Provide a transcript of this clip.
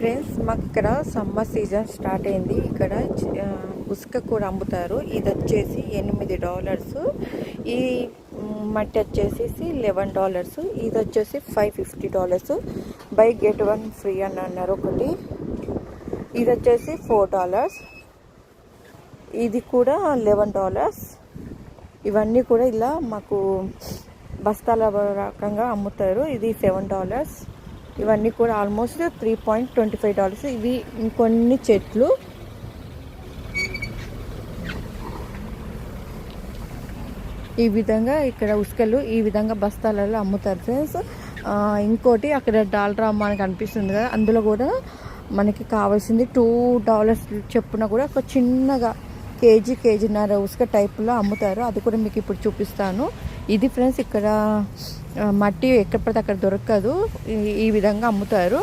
Friends, మాకు ఇక్కడ summer season start అయింది. ఇక్కడ ఉసుక కూడా అమ్ముతారు. ఇది వచ్చేసి $8. ఈ మట్టి వచ్చేసి $11. ఇది వచ్చేసి $550. బై గెట్ వన్ ఫ్రీ అని అన్నారు ఒకటి. ఇది వచ్చేసి $4. ఇది కూడా $11. ఇవన్నీ కూడా ఇలా మాకు బస్తాల రకంగా అమ్ముతారు. ఇది $7. ఇవన్నీ కూడా ఆల్మోస్ట్ $3.25. ఇవి ఇంకొన్ని చెట్లు. ఈ విధంగా ఇక్కడ ఉసుకలు ఈ విధంగా బస్తాలలో అమ్ముతారు ఫ్రెండ్స్. ఇంకోటి అక్కడ డాల్రా మనకు కనిపిస్తుంది కదా, అందులో కూడా మనకి కావాల్సింది $2 చెప్పున కూడా ఒక చిన్నగా కేజీన్నర ఉసుక టైప్లో అమ్ముతారు. అది కూడా మీకు ఇప్పుడు చూపిస్తాను. ఇది ఫ్రెండ్స్, ఇక్కడ మట్టి ఎక్కడ పడితే అక్కడ దొరకదు, ఈ విధంగా అమ్ముతారు.